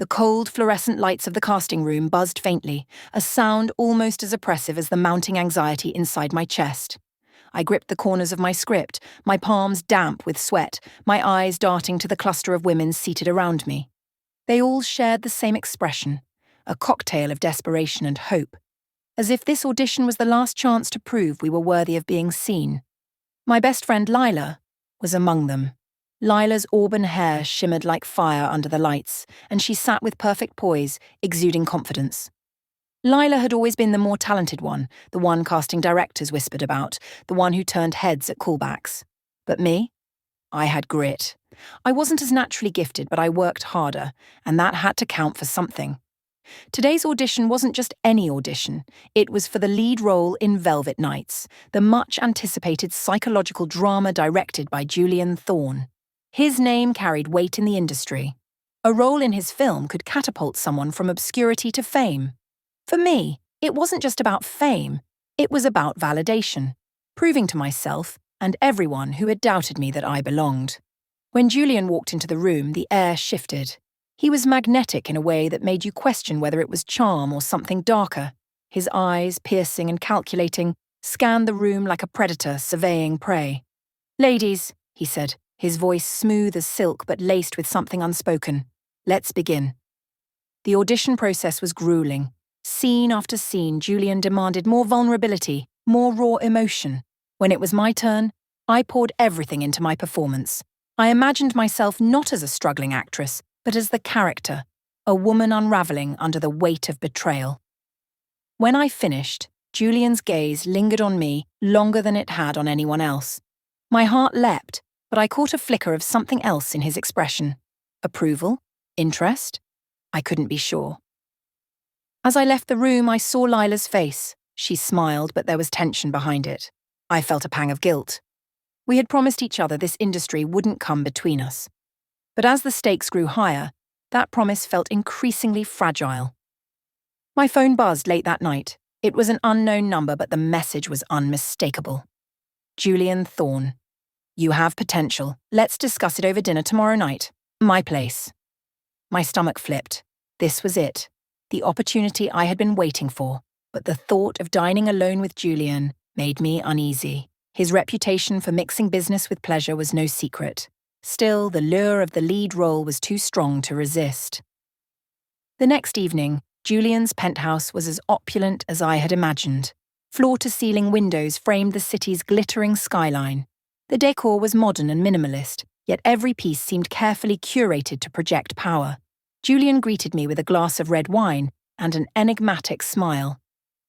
The cold, fluorescent lights of the casting room buzzed faintly, a sound almost as oppressive as the mounting anxiety inside my chest. I gripped the corners of my script, my palms damp with sweat, my eyes darting to the cluster of women seated around me. They all shared the same expression, a cocktail of desperation and hope, as if this audition was the last chance to prove we were worthy of being seen. My best friend Lila was among them. Lila's auburn hair shimmered like fire under the lights, and she sat with perfect poise, exuding confidence. Lila had always been the more talented one, the one casting directors whispered about, the one who turned heads at callbacks. But me? I had grit. I wasn't as naturally gifted, but I worked harder, and that had to count for something. Today's audition wasn't just any audition. It was for the lead role in Velvet Nights, the much-anticipated psychological drama directed by Julian Thorne. His name carried weight in the industry. A role in his film could catapult someone from obscurity to fame. For me, it wasn't just about fame. It was about validation, proving to myself and everyone who had doubted me that I belonged. When Julian walked into the room, the air shifted. He was magnetic in a way that made you question whether it was charm or something darker. His eyes, piercing and calculating, scanned the room like a predator surveying prey. "Ladies," he said, his voice smooth as silk but laced with something unspoken. "Let's begin." The audition process was grueling. Scene after scene, Julian demanded more vulnerability, more raw emotion. When it was my turn, I poured everything into my performance. I imagined myself not as a struggling actress, but as the character, a woman unraveling under the weight of betrayal. When I finished, Julian's gaze lingered on me longer than it had on anyone else. My heart leapt, but I caught a flicker of something else in his expression. Approval? Interest? I couldn't be sure. As I left the room, I saw Lila's face. She smiled, but there was tension behind it. I felt a pang of guilt. We had promised each other this industry wouldn't come between us. But as the stakes grew higher, that promise felt increasingly fragile. My phone buzzed late that night. It was an unknown number, but the message was unmistakable. Julian Thorne. "You have potential. Let's discuss it over dinner tomorrow night. My place." My stomach flipped. This was it. The opportunity I had been waiting for. But the thought of dining alone with Julian made me uneasy. His reputation for mixing business with pleasure was no secret. Still, the lure of the lead role was too strong to resist. The next evening, Julian's penthouse was as opulent as I had imagined. Floor-to-ceiling windows framed the city's glittering skyline. The decor was modern and minimalist, yet every piece seemed carefully curated to project power. Julian greeted me with a glass of red wine and an enigmatic smile.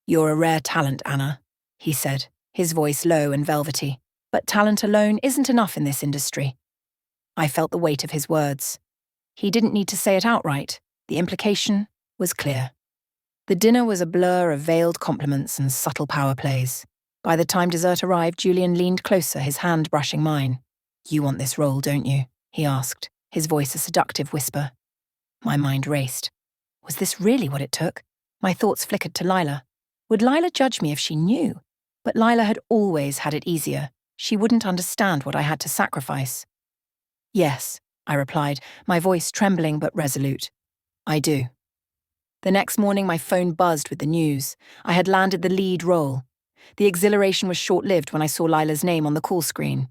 "You're a rare talent, Anna," he said, his voice low and velvety. "But talent alone isn't enough in this industry." I felt the weight of his words. He didn't need to say it outright. The implication was clear. The dinner was a blur of veiled compliments and subtle power plays. By the time dessert arrived, Julian leaned closer, his hand brushing mine. "You want this role, don't you?" he asked, his voice a seductive whisper. My mind raced. Was this really what it took? My thoughts flickered to Lila. Would Lila judge me if she knew? But Lila had always had it easier. She wouldn't understand what I had to sacrifice. "Yes," I replied, my voice trembling but resolute. "I do." The next morning my phone buzzed with the news. I had landed the lead role. The exhilaration was short-lived when I saw Lila's name on the call screen.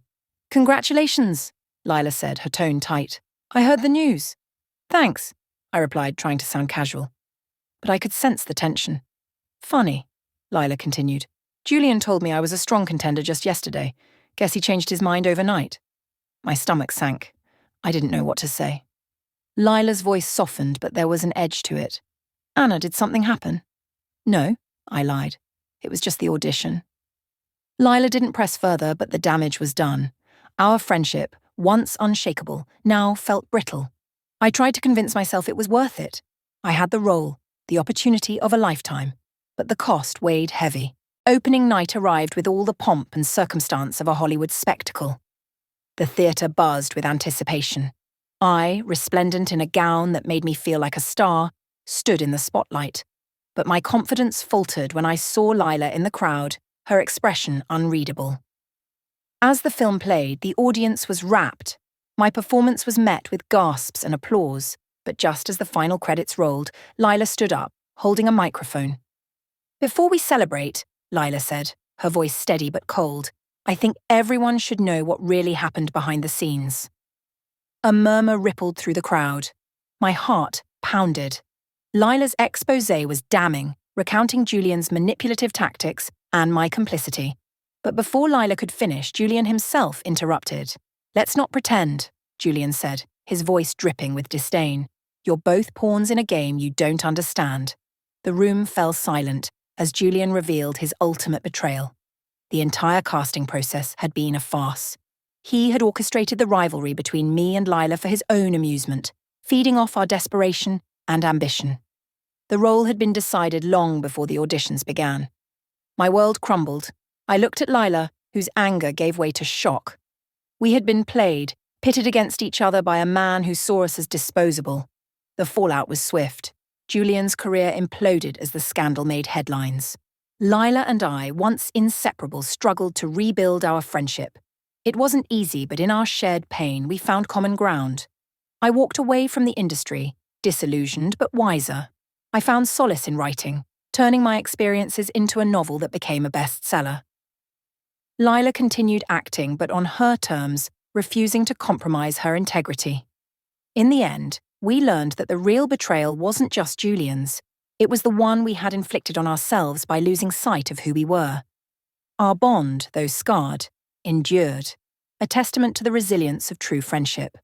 "Congratulations," Lila said, her tone tight. "I heard the news." "Thanks," I replied, trying to sound casual. But I could sense the tension. "Funny," Lila continued. "Julian told me I was a strong contender just yesterday. Guess he changed his mind overnight." My stomach sank. I didn't know what to say. Lila's voice softened, but there was an edge to it. "Anna, did something happen?" "No," I lied. "It was just the audition." Lila didn't press further, but the damage was done. Our friendship, once unshakable, now felt brittle. I tried to convince myself it was worth it. I had the role, the opportunity of a lifetime, but the cost weighed heavy. Opening night arrived with all the pomp and circumstance of a Hollywood spectacle. The theatre buzzed with anticipation. I, resplendent in a gown that made me feel like a star, stood in the spotlight. But my confidence faltered when I saw Lila in the crowd, her expression unreadable. As the film played, the audience was rapt. My performance was met with gasps and applause. But just as the final credits rolled, Lila stood up, holding a microphone. "Before we celebrate," Lila said, her voice steady but cold, "I think everyone should know what really happened behind the scenes." A murmur rippled through the crowd. My heart pounded. Lila's exposé was damning, recounting Julian's manipulative tactics and my complicity. But before Lila could finish, Julian himself interrupted. "Let's not pretend," Julian said, his voice dripping with disdain. "You're both pawns in a game you don't understand." The room fell silent as Julian revealed his ultimate betrayal. The entire casting process had been a farce. He had orchestrated the rivalry between me and Lila for his own amusement, feeding off our desperation and ambition. The role had been decided long before the auditions began. My world crumbled. I looked at Lila, whose anger gave way to shock. We had been played, pitted against each other by a man who saw us as disposable. The fallout was swift. Julian's career imploded as the scandal made headlines. Lila and I, once inseparable, struggled to rebuild our friendship. It wasn't easy, but in our shared pain, we found common ground. I walked away from the industry, disillusioned but wiser. I found solace in writing, turning my experiences into a novel that became a bestseller. Lila continued acting, but on her terms, refusing to compromise her integrity. In the end, we learned that the real betrayal wasn't just Julian's. It was the one we had inflicted on ourselves by losing sight of who we were. Our bond, though scarred, endured, a testament to the resilience of true friendship.